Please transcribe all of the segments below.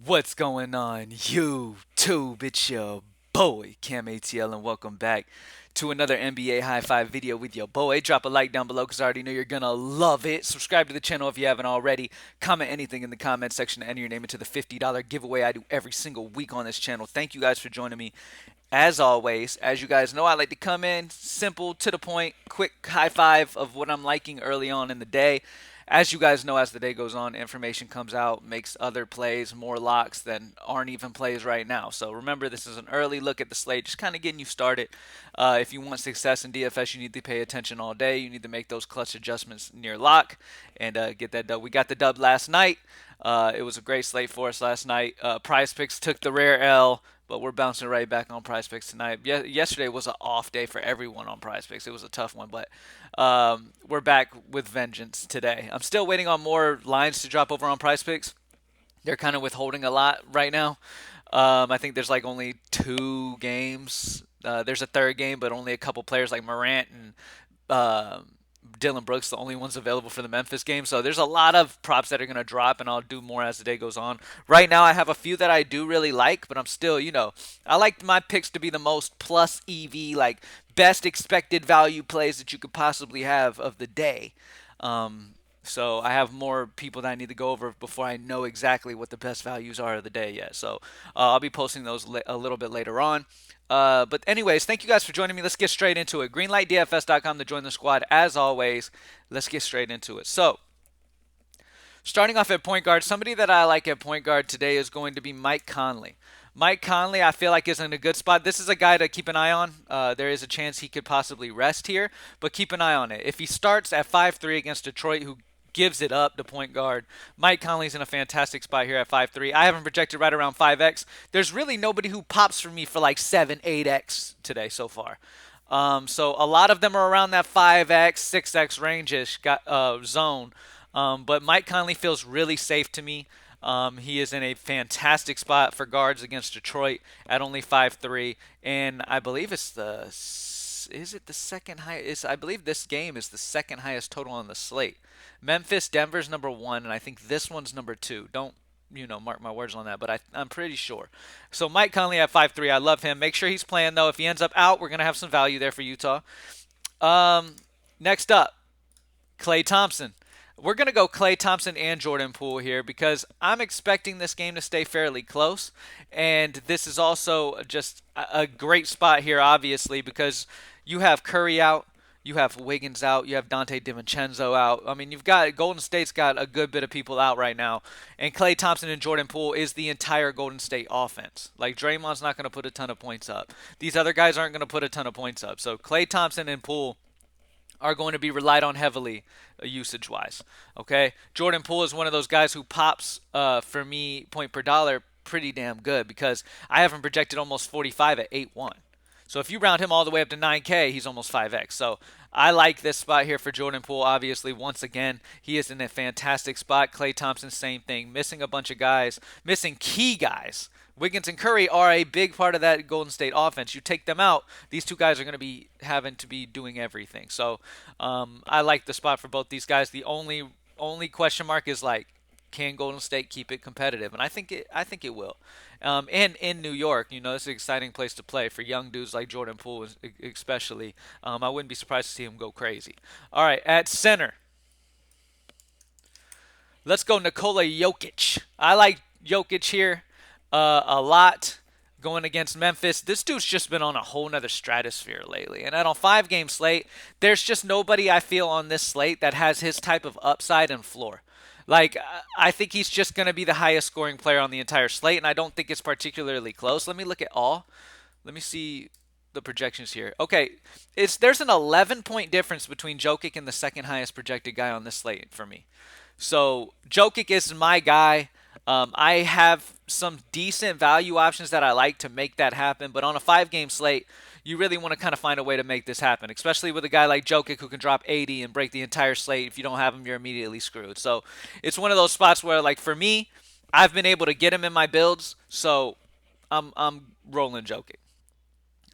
What's going on, YouTube? It's your boy, CamATL, and welcome back to another NBA High Five video with your boy. Drop a like down below because I already know you're going to love it. Subscribe to the channel if you haven't already. Comment anything in the comment section to enter your name into the $50 giveaway I do every single week on this channel. Thank you guys for joining me. As always, as you guys know, I like to come in simple, to the point, quick high five of what I'm liking early on in the day. As you guys know, as the day goes on, information comes out, makes other plays more locks than aren't even plays right now. So remember, this is an early look at the slate, just kind of getting you started. If you want success in DFS, you need to pay attention all day. You need to make those clutch adjustments near lock and get that dub. We got the dub last night. It was a great slate for us last night. Prize Picks took the rare L, but we're bouncing right back on Prize Picks tonight. Yesterday was an off day for everyone on Prize Picks. It was a tough one, but we're back with vengeance today. I'm still waiting on more lines to drop over on Prize Picks. They're kind of withholding a lot right now. I think there's like only two games. There's a third game, but only a couple players like Morant and uh, Dylan Brooks, the only ones available for the Memphis game. So there's a lot of props that are going to drop, and I'll do more as the day goes on. Right now, I have a few that I do really like, but I'm still, I like my picks to be the most plus EV, like best expected value plays that you could possibly have of the day. So I have more people that I need to go over before I know exactly what the best values are of the day yet. So I'll be posting those a little bit later on. But anyways, thank you guys for joining me. Let's get straight into it. GreenlightDFS.com to join the squad. As always, let's get straight into it. So starting off at point guard, somebody that I like at point guard today is going to be Mike Conley. Mike Conley, I feel like, is in a good spot. This is a guy to keep an eye on. There is a chance he could possibly rest here, but keep an eye on it. If he starts at 5'3" against Detroit, who gives it up to point guard, Mike Conley's in a fantastic spot here at 5'3". I have him projected right around 5x. There's really nobody who pops for me for like 7, 8x today so far. So a lot of them are around that 5x, 6x range-ish zone. But Mike Conley feels really safe to me. He is in a fantastic spot for guards against Detroit at only 5'3", and I believe it's the is it the second highest? I believe this game is the second highest total on the slate. Memphis, Denver's number one, and I think this one's number two. Don't mark my words on that, but I'm pretty sure. So Mike Conley at 5'3", I love him. Make sure he's playing though. If he ends up out, we're gonna have some value there for Utah. Next up, Klay Thompson. We're going to go Klay Thompson and Jordan Poole here because I'm expecting this game to stay fairly close. And this is also just a great spot here, obviously, because you have Curry out, you have Wiggins out, you have Dante DiVincenzo out. I mean, you've got Golden State's got a good bit of people out right now. And Klay Thompson and Jordan Poole is the entire Golden State offense. Like, Draymond's not going to put a ton of points up. These other guys aren't going to put a ton of points up. So Klay Thompson and Poole are going to be relied on heavily usage wise. Okay, Jordan Poole is one of those guys who pops for me point per dollar pretty damn good because I have him projected almost 45 at 8-1. So if you round him all the way up to 9K, he's almost 5x. So I like this spot here for Jordan Poole. Obviously, once again, he is in a fantastic spot. Klay Thompson, same thing. Missing a bunch of guys, missing key guys. Wiggins and Curry are a big part of that Golden State offense. You take them out, these two guys are going to be having to be doing everything. So I like the spot for both these guys. The only question mark is like, can Golden State keep it competitive? And I think it will. And in New York, it's an exciting place to play for young dudes like Jordan Poole, especially. I wouldn't be surprised to see him go crazy. All right, at center, let's go Nikola Jokic. I like Jokic here a lot going against Memphis. This dude's just been on a whole nother stratosphere lately. And on a 5-game slate, there's just nobody I feel on this slate that has his type of upside and floor. Like, I think he's just going to be the highest scoring player on the entire slate, and I don't think it's particularly close. Let me look at all. Let me see the projections here. Okay, there's an 11-point difference between Jokic and the second highest projected guy on this slate for me. So Jokic is my guy. I have some decent value options that I like to make that happen, but on a 5-game slate, you really want to kind of find a way to make this happen, especially with a guy like Jokic who can drop 80 and break the entire slate. If you don't have him, you're immediately screwed. So it's one of those spots where, like, for me, I've been able to get him in my builds, so I'm rolling Jokic.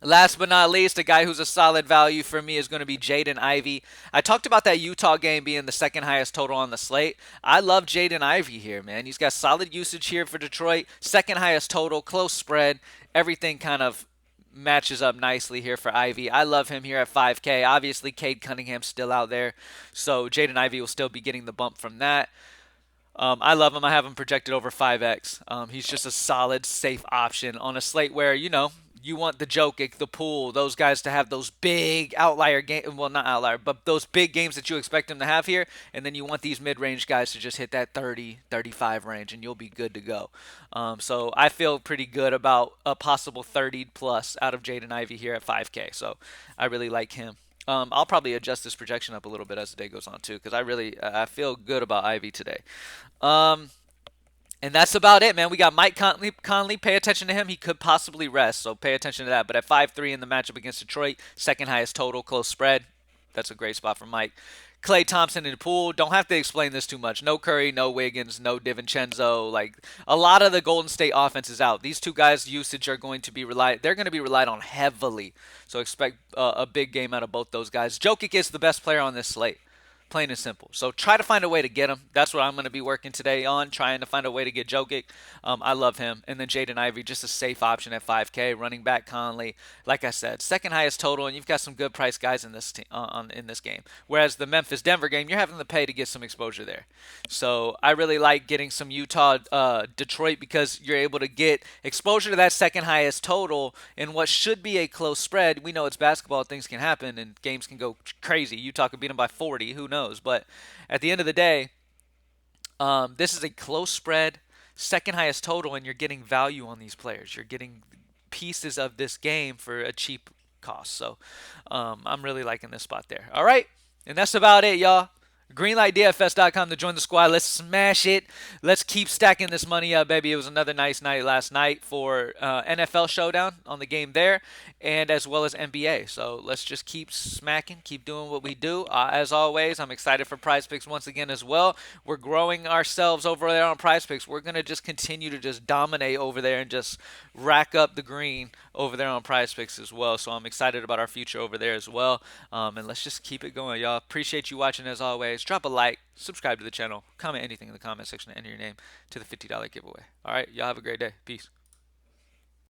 Last but not least, a guy who's a solid value for me is going to be Jaden Ivy. I talked about that Utah game being the second highest total on the slate. I love Jaden Ivy here, man. He's got solid usage here for Detroit. Second highest total, close spread. Everything kind of matches up nicely here for Ivy. I love him here at 5K. Obviously, Cade Cunningham's still out there, so Jaden Ivy will still be getting the bump from that. I love him. I have him projected over 5x. He's just a solid, safe option on a slate where, you want the Jokic, the Poole, those guys to have those big outlier game. Well, not outlier, but those big games that you expect them to have here. And then you want these mid-range guys to just hit that 30, 35 range, and you'll be good to go. So I feel pretty good about a possible 30 plus out of Jaden Ivy here at 5K. So I really like him. I'll probably adjust this projection up a little bit as the day goes on too, because I feel good about Ivy today. Um, and that's about it, man. We got Mike Conley. Pay attention to him. He could possibly rest, so pay attention to that. But at 5-3 in the matchup against Detroit, second highest total, close spread. That's a great spot for Mike. Klay Thompson and Poole. Don't have to explain this too much. No Curry, no Wiggins, no DiVincenzo. Like a lot of the Golden State offense is out. These two guys' usage are going to be relied. They're going to be relied on heavily. So expect a big game out of both those guys. Jokic is the best player on this slate. Plain and simple. So try to find a way to get him. That's what I'm going to be working today on, trying to find a way to get Jokic. I love him. And then Jaden Ivy, just a safe option at 5K. Running back Conley, like I said, second highest total, and you've got some good price guys in this in this game. Whereas the Memphis Denver game, you're having to pay to get some exposure there. So I really like getting some Utah Detroit because you're able to get exposure to that second highest total in what should be a close spread. We know it's basketball; things can happen and games can go crazy. Utah could beat them by 40. Who knows? But at the end of the day, this is a close spread, second highest total, and you're getting value on these players. You're getting pieces of this game for a cheap cost. So I'm really liking this spot there. All right. And that's about it, y'all. GreenlightDFS.com to join the squad. Let's smash it. Let's keep stacking this money up, baby. It was another nice night last night for NFL Showdown on the game there, and as well as NBA. So let's just keep smacking, keep doing what we do. As always, I'm excited for PrizePicks once again as well. We're growing ourselves over there on PrizePicks. We're going to just continue to just dominate over there and just rack up the green over there on PrizePicks as well. So I'm excited about our future over there as well. And let's just keep it going, y'all. Appreciate you watching as always. Drop a like, subscribe to the channel, comment anything in the comment section, and enter your name to the $50 giveaway. All right, y'all have a great day. Peace.